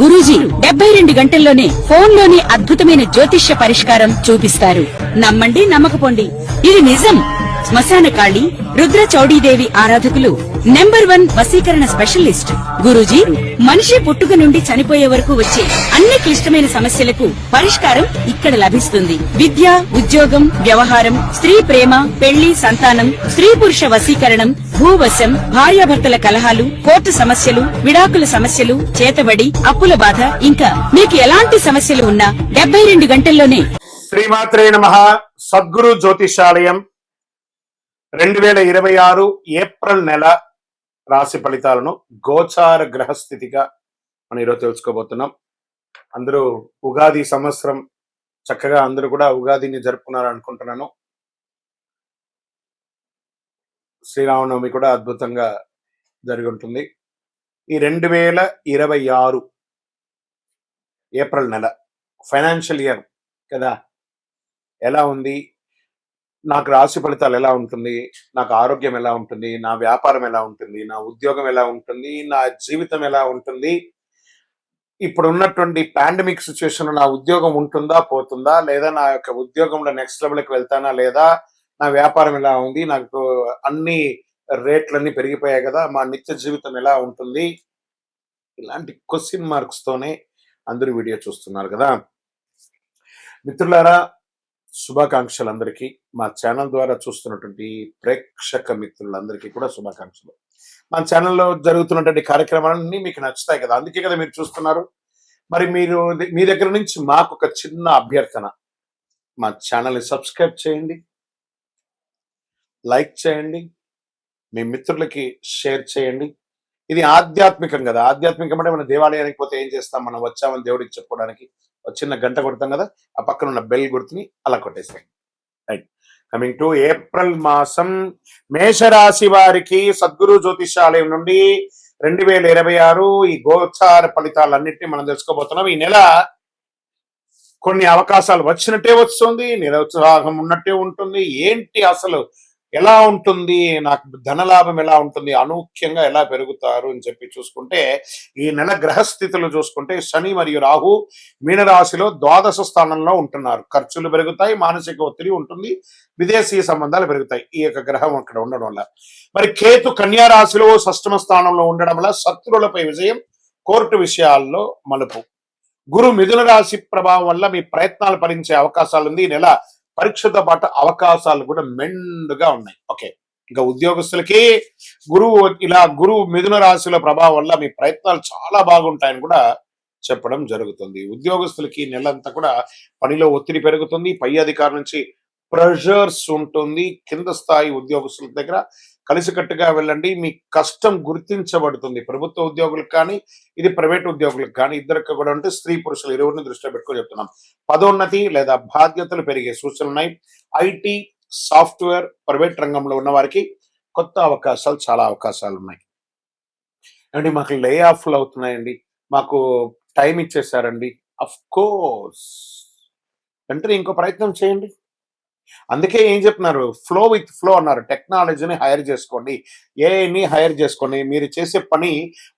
గురూజీ 72 గంటల్లోనే ఫోన్ లోని అద్భుతమైన జ్యోతిష్య పరిష్కారం చూపిస్తారు. నమ్మండి, నమ్మకపోండి, ఇది నిజం. శ్మశాన కాళి రుద్ర చౌడీదేవి ఆరాధకులు నంబర్ 1 వశీకరణ స్పెషలిస్ట్ గురూజీ. మనిషి పుట్టుక నుండి చనిపోయే వరకు వచ్చే అన్ని క్లిష్టమైన సమస్యలకు పరిష్కారం ఇక్కడ లభిస్తుంది. విద్య, ఉద్యోగం, వ్యవహారం, స్త్రీ ప్రేమ, పెళ్లి, సంతానం, స్త్రీ పురుష వశీకరణం, భూవశం, భార్యాభర్తల కలహాలు, కోర్టు సమస్యలు, విడాకుల సమస్యలు, చేతబడి, అప్పుల బాధ, ఇంకా మీకు ఎలాంటి సమస్యలు ఉన్నా 72 గంటల్లోనే. శ్రీమాత్రే నమః. సద్గురు జ్యోతిషాలయం 2026 ఏప్రిల్ నెల రాశి ఫలితాలను గోచార గ్రహస్థితిగా మనం ఈరోజు తెలుసుకోబోతున్నాం. అందరూ ఉగాది సంవత్సరం చక్కగా అందరూ కూడా ఉగాదిని జరుపుకున్నారు అనుకుంటున్నాను. శ్రీరామనవమి కూడా అద్భుతంగా జరిగి ఉంటుంది. ఈ 2026 ఏప్రిల్ నెల ఫైనాన్షియల్ ఇయర్ కదా, ఎలా ఉంది, నాకు రాశి ఫలితాలు ఎలా ఉంటుంది, నాకు ఆరోగ్యం ఎలా ఉంటుంది, నా వ్యాపారం ఎలా ఉంటుంది, నా ఉద్యోగం ఎలా ఉంటుంది, నా జీవితం ఎలా ఉంటుంది, ఇప్పుడు ఉన్నటువంటి పాండమిక్ సిచ్యువేషన్ నా ఉద్యోగం ఉంటుందా పోతుందా, లేదా నా యొక్క ఉద్యోగంలో నెక్స్ట్ లెవెల్కి వెళ్తానా లేదా, నా వ్యాపారం ఎలా ఉంది, నాకు అన్ని రేట్లన్నీ పెరిగిపోయాయి కదా, మా నిత్య జీవితం ఎలా ఉంటుంది, ఇలాంటి క్వశ్చన్ మార్క్స్ తోనే అందరూ వీడియో చూస్తున్నారు కదా. మిత్రులారా, శుభాకాంక్షలందరికీ, మా ఛానల్ ద్వారా చూస్తున్నటువంటి ప్రేక్షక మిత్రులందరికీ కూడా శుభాకాంక్షలు. మా ఛానల్లో జరుగుతున్నటువంటి కార్యక్రమాలన్నీ మీకు నచ్చుతాయి కదా, అందుకే కదా మీరు చూస్తున్నారు. మరి మీరు మీ దగ్గర నుంచి మాకు ఒక చిన్న అభ్యర్థన, మా ఛానల్ని సబ్స్క్రైబ్ చేయండి, లైక్ చేయండి, మీ మిత్రులకి షేర్ చేయండి. ఇది ఆధ్యాత్మికం కదా. ఆధ్యాత్మికం అంటే మనం దేవాలయానికి పోతే ఏం చేస్తాం, మనం వచ్చామని దేవుడికి చెప్పుకోవడానికి ఒక చిన్న గంట కొడతాం కదా, ఆ పక్కన ఉన్న బెల్ గుర్తుని అలా కొట్టేస్తాం. రైట్. కమింగ్ టు ఏప్రిల్ మాసం, మేషరాశి వారికి సద్గురు జ్యోతిషాలయం నుండి 2026 ఈ గోచార ఫలితాలన్నింటినీ మనం తెలుసుకోబోతున్నాం. ఈ నెల కొన్ని అవకాశాలు వచ్చినట్టే వస్తుంది, నిరుత్సాహం ఉన్నట్టే ఉంటుంది. ఏంటి అసలు ఎలా ఉంటుంది, నాకు ధనలాభం ఎలా ఉంటుంది, అనూఖ్యంగా ఎలా పెరుగుతారు అని చెప్పి చూసుకుంటే, ఈ నెల గ్రహస్థితులు చూసుకుంటే శని మరియు రాహు మీనరాశిలో ద్వాదశ స్థానంలో ఉంటున్నారు. ఖర్చులు పెరుగుతాయి, మానసిక ఒత్తిడి ఉంటుంది, విదేశీ సంబంధాలు పెరుగుతాయి ఈ యొక్క గ్రహం అక్కడ ఉండడం వల్ల. మరి కేతు కన్యా రాశిలో షష్టమ స్థానంలో ఉండడం వల్ల శత్రువులపై విజయం, కోర్టు విషయాల్లో మలుపు. గురు మిథున రాశి ప్రభావం వల్ల మీ ప్రయత్నాలు ఫలించే అవకాశాలు ఉంది. ఈ నెల పరీక్షతో పాటు అవకాశాలు కూడా మెండుగా ఉన్నాయి. ఓకే, ఇంకా ఉద్యోగస్తులకి గురువు మిథున రాశిలో ప్రభావం వల్ల మీ ప్రయత్నాలు చాలా బాగుంటాయని కూడా చెప్పడం జరుగుతుంది. ఉద్యోగస్తులకి నెలంతా కూడా పనిలో ఒత్తిడి పెరుగుతుంది, పై అధికారుల నుంచి ప్రెషర్స్ ఉంటుంది. కింద స్థాయి ఉద్యోగస్తుల దగ్గర కలిసికట్టుగా వెళ్ళండి, మీ కష్టం గుర్తించబడుతుంది. ప్రభుత్వ ఉద్యోగులకు కానీ, ఇది ప్రైవేట్ ఉద్యోగులకు కానీ, ఇద్దరికి కూడా ఉంటే స్త్రీ పురుషులు ఇరువురిని దృష్టిలో పెట్టుకొని చెప్తున్నాం. పదోన్నతి లేదా బాధ్యతలు పెరిగే సూచనలు ఉన్నాయి. ఐటీ, సాఫ్ట్వేర్, ప్రైవేట్ రంగంలో ఉన్న వారికి కొత్త అవకాశాలు, చాలా అవకాశాలు ఉన్నాయి. అండి, మాకు లే ఆఫ్లు అవుతున్నాయండి, మాకు టైం ఇచ్చేసారండి. అఫ్ కోర్స్, వెంటనే ఇంకో ప్రయత్నం చేయండి. అందుకే ఏం చెప్తున్నారు, ఫ్లో విత్ ఫ్లో అన్నారు. టెక్నాలజీని హైర్ చేసుకోండి, ఏఐని హైర్ చేసుకోండి. మీరు చేసే పని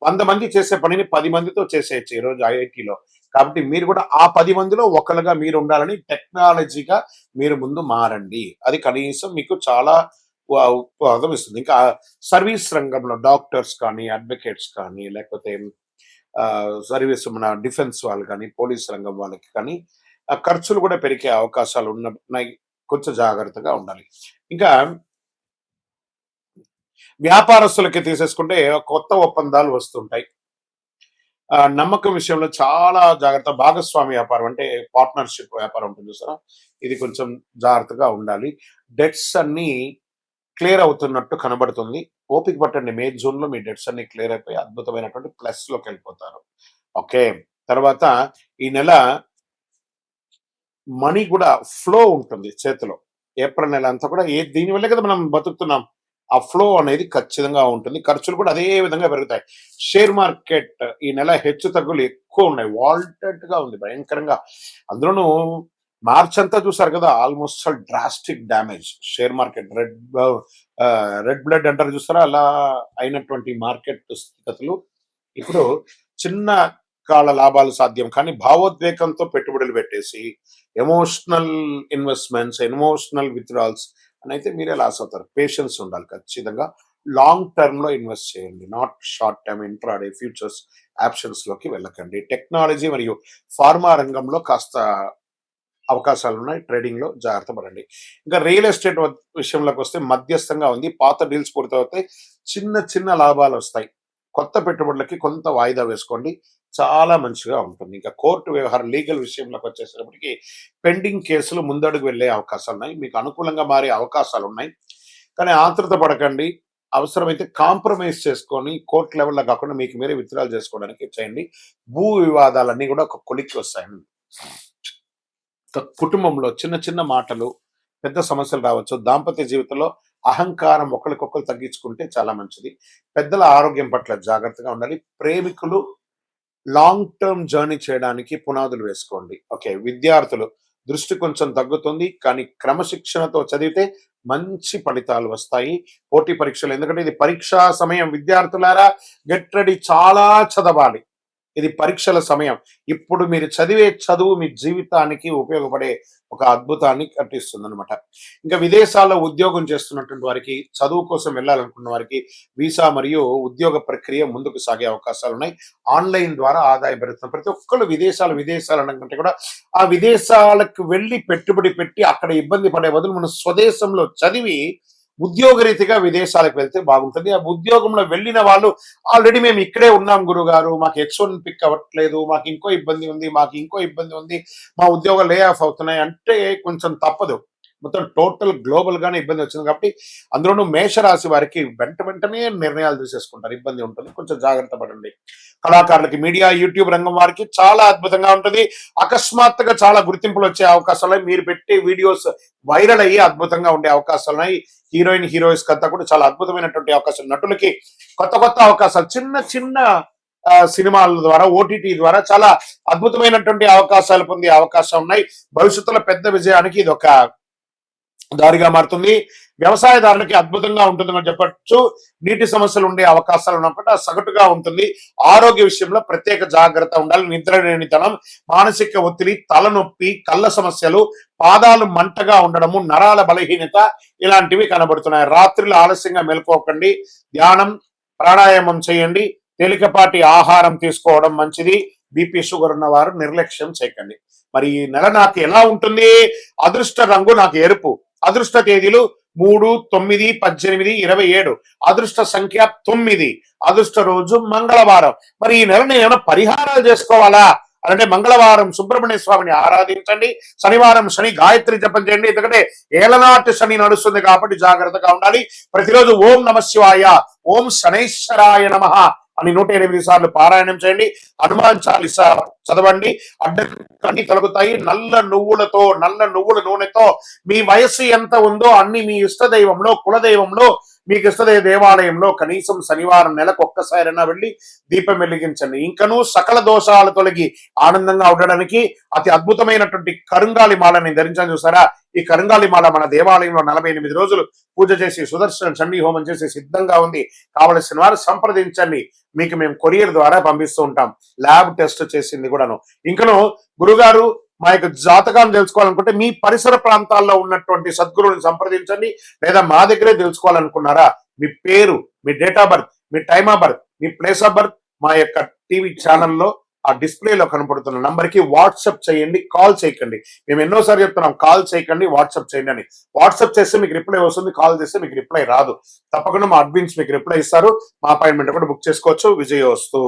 100 మంది చేసే పనిని 10 మందితో చేసేయచ్చు ఈరోజు ఐఐటీలో. కాబట్టి మీరు కూడా ఆ 10 మందిలో ఒకరుగా మీరు ఉండాలని టెక్నాలజీగా మీరు ముందు మారండి. అది కనీసం మీకు చాలా ఉపయోగం ఇస్తుంది. ఇంకా సర్వీస్ రంగంలో డాక్టర్స్ కానీ, అడ్వకేట్స్ కానీ, లేకపోతే సర్వీస్ మన డిఫెన్స్ వాళ్ళు కానీ, పోలీస్ రంగం వాళ్ళకి కానీ ఖర్చులు కూడా పెరిగే అవకాశాలు ఉన్నాయి. కొంచెం జాగ్రత్తగా ఉండాలి. ఇంకా వ్యాపారస్తులకి తీసేసుకుంటే కొత్త ఒప్పందాలు వస్తుంటాయి. నమ్మకం విషయంలో చాలా జాగ్రత్త. భాగస్వామి వ్యాపారం అంటే పార్ట్నర్షిప్ వ్యాపారం ఉంటుంది చూసారా, ఇది కొంచెం జాగ్రత్తగా ఉండాలి. డెట్స్ అన్ని క్లియర్ అవుతున్నట్టు కనబడుతుంది. ఓపిక పట్టండి, మే జూన్ లో మీ డెట్స్ అన్ని క్లియర్ అయిపోయి అద్భుతమైనటువంటి ప్లస్ లోకి వెళ్ళిపోతారు. ఓకే, తర్వాత ఈ నెల మనీ కూడా ఫ్లో ఉంటుంది చేతిలో. ఏప్రిల్ నెల అంతా కూడా దీనివల్లే కదా మనం బతుకుతున్నాం. ఆ ఫ్లో అనేది ఖచ్చితంగా ఉంటుంది. ఖర్చులు కూడా అదే విధంగా పెరుగుతాయి. షేర్ మార్కెట్ ఈ నెల హెచ్చు తగ్గులు ఎక్కువ ఉన్నాయి, వాల్టెడ్ గా ఉంది భయంకరంగా. అందులోనూ మార్చ్ అంతా చూసారు కదా, almost drastic damage. Share market red blood అంటారు చూసారా, అలా అయినటువంటి మార్కెట్ స్థితిగతులు. ఇప్పుడు చిన్న దీర్ఘకాల లాభాలు సాధ్యం, కానీ భావోద్వేగంతో పెట్టుబడులు పెట్టేసి ఎమోషనల్ ఇన్వెస్ట్మెంట్స్, ఎమోషనల్ విత్డ్రాల్స్ అని అయితే మీరే లాస్ అవుతారు. పేషెన్స్ ఉండాలి ఖచ్చితంగా. లాంగ్ టర్మ్ లో ఇన్వెస్ట్ చేయండి, not short term intraday futures options లోకి వెళ్ళకండి. టెక్నాలజీ మరియు ఫార్మా రంగంలో కాస్త అవకాశాలు ఉన్నాయి, ట్రేడింగ్ లో జాగ్రత్త పడండి. ఇంకా రియల్ ఎస్టేట్ విషయంలోకి వస్తే మధ్యస్థంగా ఉంది. పాత డీల్స్ పూర్తవుతాయి, చిన్న చిన్న లాభాలు వస్తాయి. కొత్త పెట్టుబడులకి కొంత వాయిదా వేసుకోండి, చాలా మంచిగా ఉంటుంది. ఇంకా కోర్టు వ్యవహారం లీగల్ విషయంలోకి వచ్చేసేటప్పటికి పెండింగ్ కేసులు ముందడుగు వెళ్లే అవకాశాలు ఉన్నాయి, మీకు అనుకూలంగా మారే అవకాశాలు ఉన్నాయి. కానీ ఆతృత పడకండి, అవసరమైతే కాంప్రమైజ్ చేసుకొని కోర్టు లెవెల్లో కాకుండా మీకు మీరే విత్డ్రాల్ చేసుకోవడానికి చేయండి. భూ వివాదాలన్నీ కూడా ఒక కొలిక్కి వస్తాయండి. కుటుంబంలో చిన్న చిన్న మాటలు పెద్ద సమస్యలు రావచ్చు. దాంపత్య జీవితంలో అహంకారం ఒకరికొకరు తగ్గించుకుంటే చాలా మంచిది. పెద్దల ఆరోగ్యం పట్ల జాగ్రత్తగా ఉండాలి. ప్రేమికులు లాంగ్ టర్మ్ జర్నీ చేయడానికి పునాదులు వేసుకోండి. ఓకే, విద్యార్థులు దృష్టి కొంచెం తగ్గుతుంది, కానీ క్రమశిక్షణతో చదివితే మంచి ఫలితాలు వస్తాయి. పోటీ పరీక్షలు, ఎందుకంటే ఇది పరీక్షా సమయం. విద్యార్థులారా గెట్ రెడీ, చాలా చదవాలి. ఇది పరీక్షల సమయం. ఇప్పుడు మీరు చదివే చదువు మీ జీవితానికి ఉపయోగపడే ఒక అద్భుతాన్ని కట్టిస్తుంది అనమాట. ఇంకా విదేశాల్లో ఉద్యోగం చేస్తున్నటువంటి వారికి, చదువు కోసం వెళ్ళాలనుకున్న వారికి వీసా మరియు ఉద్యోగ ప్రక్రియ ముందుకు సాగే అవకాశాలు ఉన్నాయి. ఆన్లైన్ ద్వారా ఆదాయం పెరుగుతుంది. ప్రతి ఒక్కరు విదేశాలు అనకంటే కూడా ఆ విదేశాలకు వెళ్ళి పెట్టుబడి పెట్టి అక్కడ ఇబ్బంది పడే బదులు మన స్వదేశంలో చదివి ఉద్యోగరీతిగా విదేశాలకు వెళ్తే బాగుంటుంది. ఆ ఉద్యోగంలో వెళ్ళిన వాళ్ళు ఆల్రెడీ మేము ఇక్కడే ఉన్నాం గురుగారు, మాకు H1 పిక్ అవ్వట్లేదు, మాకు ఇంకో ఇబ్బంది ఉంది, మా ఉద్యోగాలు లే ఆఫ్ అవుతున్నాయి అంటే కొంచెం తప్పదు. మొత్తం టోటల్ గ్లోబల్ గానే ఇబ్బంది వచ్చింది కాబట్టి అందులోనూ మేషరాశి వారికి వెంటనే నిర్ణయాలు తీసేసుకుంటారు, ఇబ్బంది ఉంటుంది, కొంచెం జాగ్రత్త పడండి. కళాకారులకి, మీడియా, యూట్యూబ్ రంగం వారికి చాలా అద్భుతంగా ఉంటుంది. అకస్మాత్తుగా చాలా గుర్తింపులు వచ్చే అవకాశాలు, మీరు పెట్టే వీడియోస్ వైరల్ అయ్యి అద్భుతంగా ఉండే అవకాశాలు ఉన్నాయి. హీరోయిన్స్ అంతా కూడా చాలా అద్భుతమైనటువంటి అవకాశాలు. నటులకి కొత్త అవకాశాలు, చిన్న సినిమాల ద్వారా, ఓటీటీ ద్వారా చాలా అద్భుతమైనటువంటి అవకాశాలు పొందే అవకాశం ఉన్నాయి. భవిష్యత్తులో పెద్ద విజయానికి ఇది ఒక దారిగా మారుతుంది. వ్యవసాయదారులకి అద్భుతంగా ఉంటుందని చెప్పచ్చు. నీటి సమస్యలు ఉండే అవకాశాలు ఉన్నప్పుడు సగటుగా ఉంటుంది. ఆరోగ్య విషయంలో ప్రత్యేక జాగ్రత్త ఉండాలి. నిద్రలేనితనం, మానసిక ఒత్తిడి, తలనొప్పి, కళ్ళ సమస్యలు, పాదాలు మంటగా ఉండడము, నరాల బలహీనత ఇలాంటివి కనబడుతున్నాయి. రాత్రులు ఆలస్యంగా మేల్కోకండి. ధ్యానం, ప్రాణాయామం చేయండి. తేలికపాటి ఆహారం తీసుకోవడం మంచిది. బీపీ, షుగర్ ఉన్న వారు నిర్లక్ష్యం చేయకండి. మరి ఈ నెల నాకు ఎలా ఉంటుంది? అదృష్ట రంగు నాకు ఎరుపు. అదృష్ట తేదీలు 3, 9, 18, 27. అదృష్ట సంఖ్య 9. అదృష్ట రోజు మంగళవారం. మరి ఈ నెల నేను ఏమైనా పరిహారాలు చేసుకోవాలా అంటే మంగళవారం సుబ్రహ్మణ్య స్వామిని ఆరాధించండి. శనివారం శని గాయత్రి జపం చేయండి, ఎందుకంటే ఏలనాటి శని నడుస్తుంది కాబట్టి జాగ్రత్తగా ఉండాలి. ప్రతిరోజు ఓం నమ శివాయ, ఓం శనైశ్వరాయ నమః అని 108 సార్లు పారాయణం చేయండి. హనుమాన్ చాలీసా చదవండి. అడ్డంకన్నీ తొలగుతాయి. నల్ల నువ్వుల నూనెతో మీ వయస్సు ఎంత ఉందో అన్ని మీ ఇష్టదైవంలో, కులదైవంలో, మీకు ఇష్టదైవ దేవాలయంలో కనీసం శనివారం నెలకు ఒక్కసారైనా వెళ్ళి దీపం వెలిగించండి. ఇంకనూ సకల దోషాలు తొలగి ఆనందంగా ఉండడానికి అతి అద్భుతమైనటువంటి కరుంగాలి మాలని ధరించాలని చూసారా? ఈ కరుంగాలి మాల మన దేవాలయంలో 48 రోజులు పూజ చేసి సుదర్శన చండీ హోమం చేసి సిద్ధంగా ఉంది. కావలసిన వారు సంప్రదించండి, మీకు మేము కొరియర్ ద్వారా పంపిస్తూ ఉంటాం. ల్యాబ్ టెస్ట్ చేసింది కూడాను. ఇంకను గురుగారు మా యొక్క జాతకాన్ని తెలుసుకోవాలనుకుంటే మీ పరిసర ప్రాంతాల్లో ఉన్నటువంటి సద్గురువుని సంప్రదించండి, లేదా మా దగ్గరే తెలుసుకోవాలనుకున్నారా? మీ పేరు, మీ డేట్ ఆఫ్ బర్త్, మీ టైమ్ ఆఫ్ బర్త్, మీ ప్లేస్ ఆఫ్ బర్త్ మా యొక్క టీవీ ఛానల్లో ఆ డిస్ప్లేలో కనపడుతున్న నంబర్కి వాట్సాప్ చేయండి, కాల్ చేయకండి. మేము ఎన్నోసార్లు చెప్తున్నాం, కాల్ చేయకండి, వాట్సాప్ చేయండి అని. వాట్సాప్ చేస్తే మీకు రిప్లై వస్తుంది, కాల్ చేస్తే మీకు రిప్లై రాదు. తప్పకుండా మా అడ్మిన్స్ మీకు రిప్లై ఇస్తారు. మా అపాయింట్మెంట్ కూడా బుక్ చేసుకోవచ్చు. విజయోస్తు.